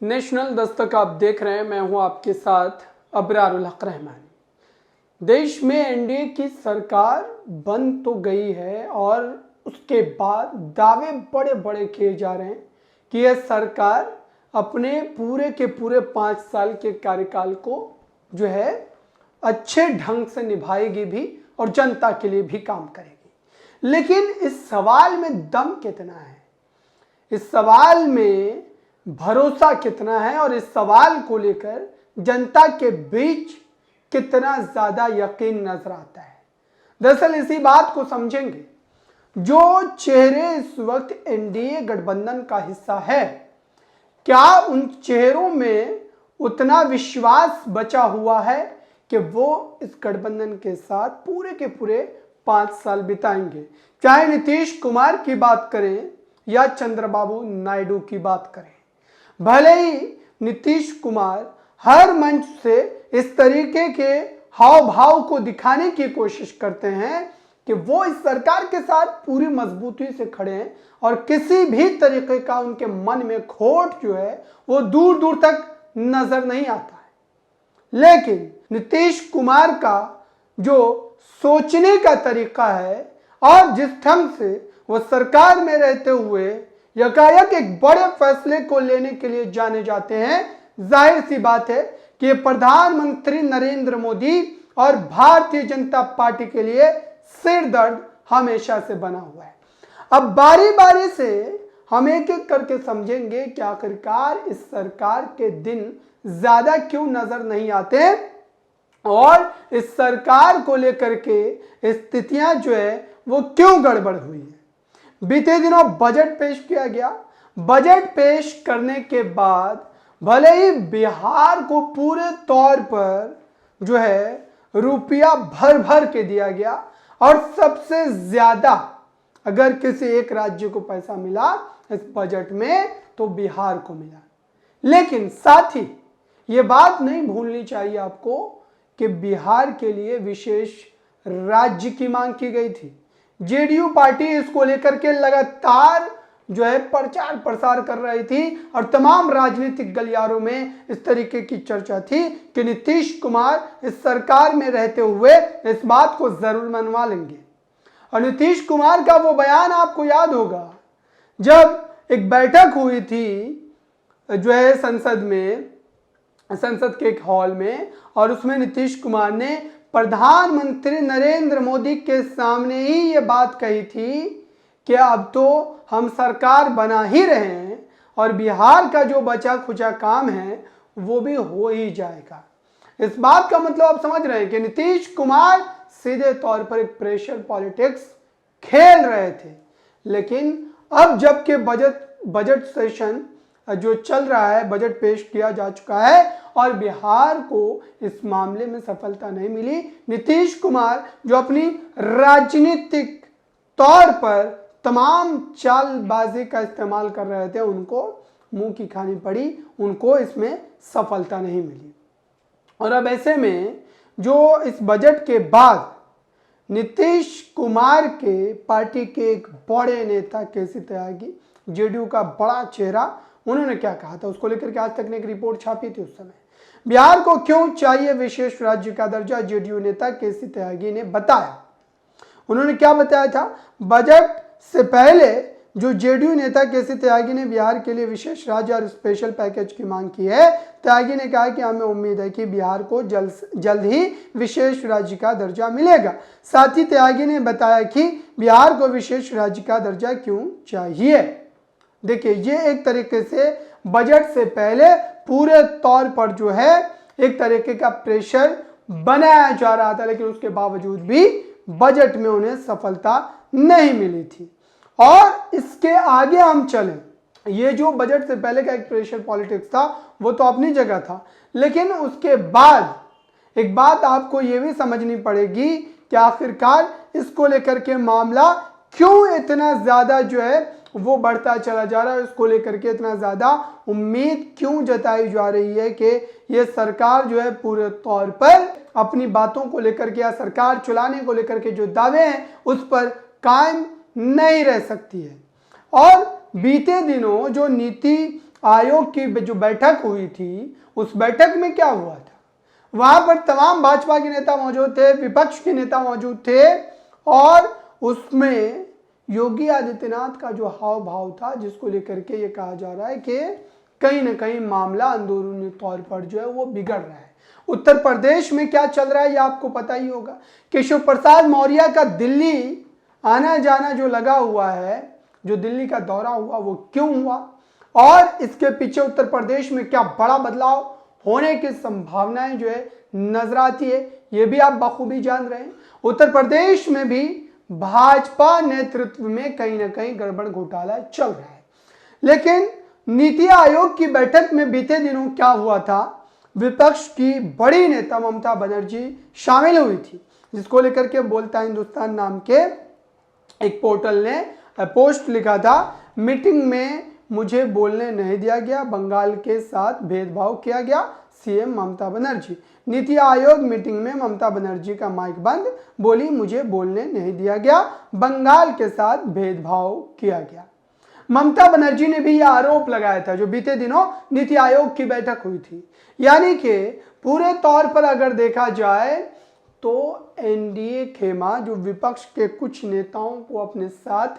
National Dastak आप देख रहे हैं, मैं हूं आपके साथ अबरारुल हक रहमानी। देश में एनडीए की सरकार बन तो गई है और उसके बाद दावे बड़े बड़े किए जा रहे हैं कि यह सरकार अपने पूरे के पूरे 5 साल के कार्यकाल को जो है अच्छे ढंग से निभाएगी भी और जनता के लिए भी काम करेगी। लेकिन इस सवाल में दम कितना है, इस सवाल में भरोसा कितना है और इस सवाल को लेकर जनता के बीच कितना ज्यादा यकीन नजर आता है। दरअसल इसी बात को समझेंगे। जो चेहरे इस वक्त एनडीए गठबंधन का हिस्सा है, क्या उन चेहरों में उतना विश्वास बचा हुआ है कि वो इस गठबंधन के साथ पूरे के पूरे 5 साल बिताएंगे। चाहे नीतीश कुमार की बात करें या चंद्रबाबू नायडू की बात करें, भले ही नीतीश कुमार हर मंच से इस तरीके के हाव भाव को दिखाने की कोशिश करते हैं कि वो इस सरकार के साथ पूरी मजबूती से खड़े हैं और किसी भी तरीके का उनके मन में खोट जो है वो दूर दूर तक नजर नहीं आता है। लेकिन नीतीश कुमार का जो सोचने का तरीका है और जिस ढंग से वो सरकार में रहते हुए यकायक एक बड़े फैसले को लेने के लिए जाने जाते हैं, जाहिर सी बात है कि प्रधानमंत्री नरेंद्र मोदी और भारतीय जनता पार्टी के लिए सिर दर्द हमेशा से बना हुआ है। अब बारी बारी से हम एक एक करके समझेंगे कि आखिरकार इस सरकार के दिन ज्यादा क्यों नजर नहीं आते और इस सरकार को लेकर के स्थितियां जो है वो क्यों गड़बड़ हुई है। बीते दिनों बजट पेश किया गया। बजट पेश करने के बाद भले ही बिहार को पूरे तौर पर जो है रुपया भर भर के दिया गया और सबसे ज्यादा अगर किसी एक राज्य को पैसा मिला इस बजट में तो बिहार को मिला। लेकिन साथ ही ये बात नहीं भूलनी चाहिए आपको कि बिहार के लिए विशेष राज्य की मांग की गई थी। जेडीयू पार्टी इसको लेकर के लगातार जो है प्रचार प्रसार कर रही थी और तमाम राजनीतिक गलियारों में इस तरीके की चर्चा थी कि नीतीश कुमार इस सरकार में रहते हुए इस बात को जरूर मनवा लेंगे। और नीतीश कुमार का वो बयान आपको याद होगा, जब एक बैठक हुई थी जो है संसद के एक हॉल में और उसमें नीतीश कुमार ने प्रधानमंत्री नरेंद्र मोदी के सामने ही ये बात कही थी कि अब तो हम सरकार बना ही रहे हैं और बिहार का जो बचा खुचा काम है वो भी हो ही जाएगा। इस बात का मतलब आप समझ रहे हैं कि नीतीश कुमार सीधे तौर पर एक प्रेशर पॉलिटिक्स खेल रहे थे। लेकिन अब जबकि बजट सेशन जो चल रहा है, बजट पेश किया जा चुका है और बिहार को इस मामले में सफलता नहीं मिली, नीतीश कुमार जो अपनी राजनीतिक तौर पर तमाम चालबाजी का इस्तेमाल कर रहे थे उनको मुंह की खानी पड़ी, उनको इसमें सफलता नहीं मिली। और अब ऐसे में जो इस बजट के बाद नीतीश कुमार के पार्टी के एक बड़े नेता केसी त्यागी, जेडीयू का बड़ा चेहरा, उन्होंने क्या कहा था उसको लेकर के आज तक ने एक रिपोर्ट छापी थी। उस समय बिहार को क्यों चाहिए विशेष राज्य का दर्जा, जेडीयू नेता केसी त्यागी ने बताया। उन्होंने क्या बताया था, बजट से पहले जो जेडीयू नेता केसी त्यागी ने बिहार के लिए विशेष राज्य और स्पेशल पैकेज की मांग की है। त्यागी ने कहा कि हमें उम्मीद है कि बिहार को जल्द ही विशेष राज्य का दर्जा मिलेगा। साथ ही त्यागी ने बताया कि बिहार को विशेष राज्य का दर्जा क्यों चाहिए। देखिए, ये एक तरीके से बजट से पहले पूरे तौर पर जो है एक तरीके का प्रेशर बनाया जा रहा था, लेकिन उसके बावजूद भी बजट में उन्हें सफलता नहीं मिली थी। और इसके आगे हम चलें, ये जो बजट से पहले का एक प्रेशर पॉलिटिक्स था वो तो अपनी जगह था, लेकिन उसके बाद एक बात आपको ये भी समझनी पड़ेगी कि आखिरकार इसको लेकर के मामला क्यों इतना ज्यादा जो है वो बढ़ता चला जा रहा है, इसको लेकर के इतना ज्यादा उम्मीद क्यों जताई जा रही है कि ये सरकार जो है पूरे तौर पर अपनी बातों को लेकर के या सरकार चलाने को लेकर के जो दावे हैं उस पर कायम नहीं रह सकती है। और बीते दिनों जो नीति आयोग की जो बैठक हुई थी, उस बैठक में क्या हुआ था? वहां पर तमाम भाजपा के नेता मौजूद थे, विपक्ष के नेता मौजूद थे और उसमें योगी आदित्यनाथ का जो हाव भाव था, जिसको लेकर के ये कहा जा रहा है कि कहीं ना कहीं मामला अंदरूनी तौर पर जो है वो बिगड़ रहा है। उत्तर प्रदेश में क्या चल रहा है ये आपको पता ही होगा। केशव प्रसाद मौर्य का दिल्ली आना जाना जो लगा हुआ है, जो दिल्ली का दौरा हुआ, वो क्यों हुआ और इसके पीछे उत्तर प्रदेश में क्या बड़ा बदलाव होने की संभावनाएं जो है नजर आती है, ये भी आप बखूबी जान रहे हैं। उत्तर प्रदेश में भी भाजपा नेतृत्व में कहीं ना कहीं गड़बड़ घोटाला चल रहा है। लेकिन नीति आयोग की बैठक में बीते दिनों क्या हुआ था, विपक्ष की बड़ी नेता ममता बनर्जी शामिल हुई थी, जिसको लेकर के बोलता हिंदुस्तान नाम के एक पोर्टल ने पोस्ट लिखा था, मीटिंग में मुझे बोलने नहीं दिया गया, बंगाल के साथ भेदभाव किया गया, सीएम ममता बनर्जी। नीति आयोग मीटिंग में ममता बनर्जी का माइक बंद, बोली मुझे बोलने नहीं दिया गया, बंगाल के साथ भेदभाव किया गया। ममता बनर्जी ने भी यह आरोप लगाया था जो बीते दिनों नीति आयोग की बैठक हुई थी। यानी कि पूरे तौर पर अगर देखा जाए तो एनडीए खेमा जो विपक्ष के कुछ नेताओं को अपने साथ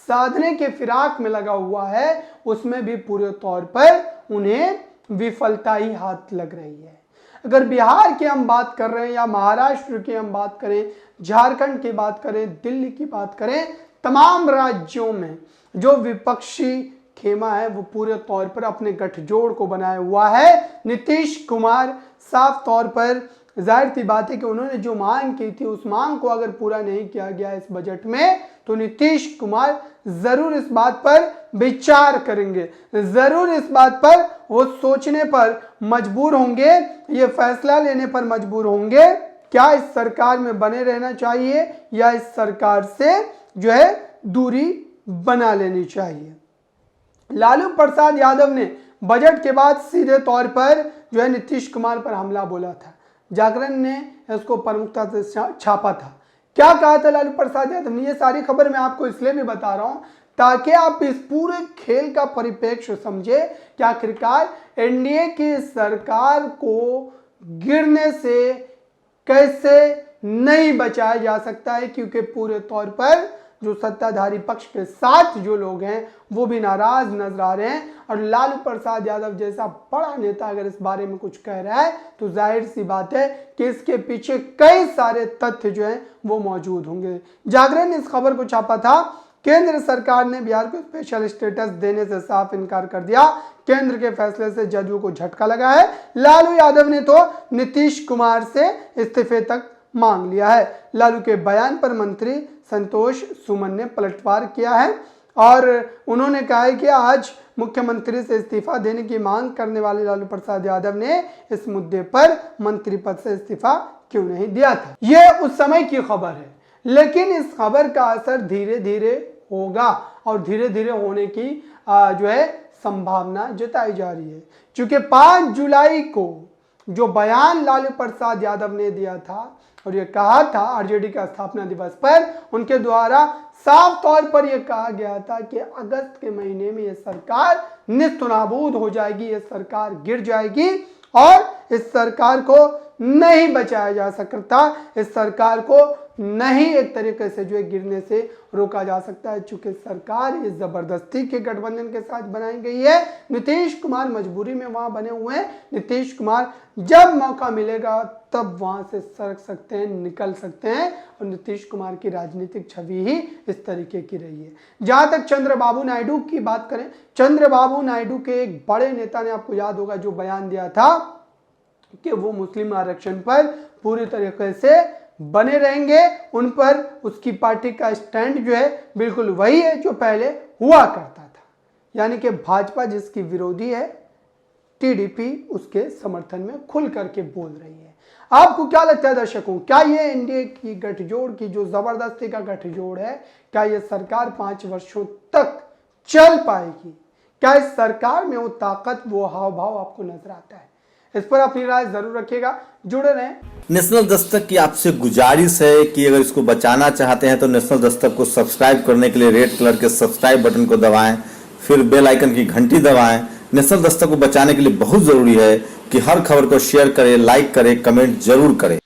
साधने के फिराक में लगा हुआ है, उसमें भी पूरे तौर पर उन्हें विफलता ही हाथ लग रही है। अगर बिहार की हम बात कर रहे हैं या महाराष्ट्र की हम बात करें, झारखंड की बात करें, दिल्ली की बात करें, तमाम राज्यों में जो विपक्षी खेमा है वो पूरे तौर पर अपने गठजोड़ को बनाया हुआ है। नीतीश कुमार साफ तौर पर जाहिर सी बात है कि उन्होंने जो मांग की थी उस मांग को अगर पूरा नहीं किया गया इस बजट में, तो नीतीश कुमार जरूर इस बात पर विचार करेंगे, जरूर इस बात पर वो सोचने पर मजबूर होंगे, ये फैसला लेने पर मजबूर होंगे क्या इस सरकार में बने रहना चाहिए या इस सरकार से जो है दूरी बना लेनी चाहिए। लालू प्रसाद यादव ने बजट के बाद सीधे तौर पर जो है नीतीश कुमार पर हमला बोला था। जागरण ने इसको प्रमुखता से छापा था। क्या कहा था लालू प्रसाद यादव ने? ये सारी खबर मैं आपको इसलिए भी बता रहा हूं ताकि आप इस पूरे खेल का परिप्रेक्ष्य समझे कि आखिरकार एनडीए की सरकार को गिरने से कैसे नहीं बचाया जा सकता है, क्योंकि पूरे तौर पर जो सत्ताधारी पक्ष के साथ जो लोग हैं वो भी नाराज नजर आ रहे हैं और लालू प्रसाद यादव जैसा बड़ा नेता अगर इस बारे में कुछ कह रहा है तो जाहिर सी बात है कि इसके पीछे कई सारे तथ्य जो हैं वो मौजूद होंगे। जागरण ने इस खबर को छापा था, केंद्र सरकार ने बिहार को स्पेशल स्टेटस देने से साफ इनकार कर दिया, केंद्र के फैसले से जदयू को झटका लगा है। लालू यादव ने तो नीतीश कुमार से इस्तीफे तक मांग लिया है। लालू के बयान पर मंत्री संतोष सुमन ने पलटवार किया है और उन्होंने कहा है कि आज मुख्यमंत्री से इस्तीफा देने की मांग करने वाले लालू प्रसाद यादव ने इस मुद्दे पर मंत्री पद से इस्तीफा क्यों नहीं दिया था। यह उस समय की खबर है, लेकिन इस खबर का असर धीरे धीरे होगा और धीरे धीरे होने की जो है संभावना जताई जा रही है। क्योंकि 5 जुलाई को जो बयान लालू प्रसाद यादव ने दिया था और ये कहा था आरजेडी का स्थापना दिवस पर, उनके द्वारा साफ तौर पर यह कहा गया था कि अगस्त के महीने में यह सरकार निस्तनाबूद हो जाएगी, यह सरकार गिर जाएगी और इस सरकार को नहीं बचाया जा सकता, इस सरकार को नहीं एक तरीके से जो है गिरने से रोका जा सकता है। चूंकि सरकार इस जबरदस्ती के गठबंधन के साथ बनाई गई है, नीतीश कुमार मजबूरी में वहां बने हुए हैं। नीतीश कुमार जब मौका मिलेगा तब वहां से सरक सकते हैं, निकल सकते हैं और नीतीश कुमार की राजनीतिक छवि ही इस तरीके की रही है। जहां तक चंद्रबाबू नायडू की बात करें, चंद्रबाबू नायडू के एक बड़े नेता ने, आपको याद होगा, जो बयान दिया था कि वो मुस्लिम आरक्षण पर पूरी तरीके से बने रहेंगे, उन पर उसकी पार्टी का स्टैंड जो है बिल्कुल वही है जो पहले हुआ करता था। यानी कि भाजपा जिसकी विरोधी है, टीडीपी उसके समर्थन में खुल करके बोल रही है। आपको क्या लगता है दर्शकों, क्या ये एनडीए की गठजोड़ की जो जबरदस्ती का गठजोड़ है, क्या ये सरकार 5 वर्षों तक चल पाएगी? क्या इस सरकार में वो ताकत, वो हाव भाव आपको नजर आता है? इस पर अपनी राय जरूर रखिएगा, जुड़े रहें। नेशनल दस्तक की आपसे गुजारिश है कि अगर इसको बचाना चाहते हैं तो नेशनल दस्तक को सब्सक्राइब करने के लिए रेड कलर के सब्सक्राइब बटन को दबाएं, फिर बेल आइकन की घंटी दबाएं, नेशनल दस्तक को बचाने के लिए बहुत जरूरी है कि हर खबर को शेयर करें, लाइक करें, कमेंट जरूर करें।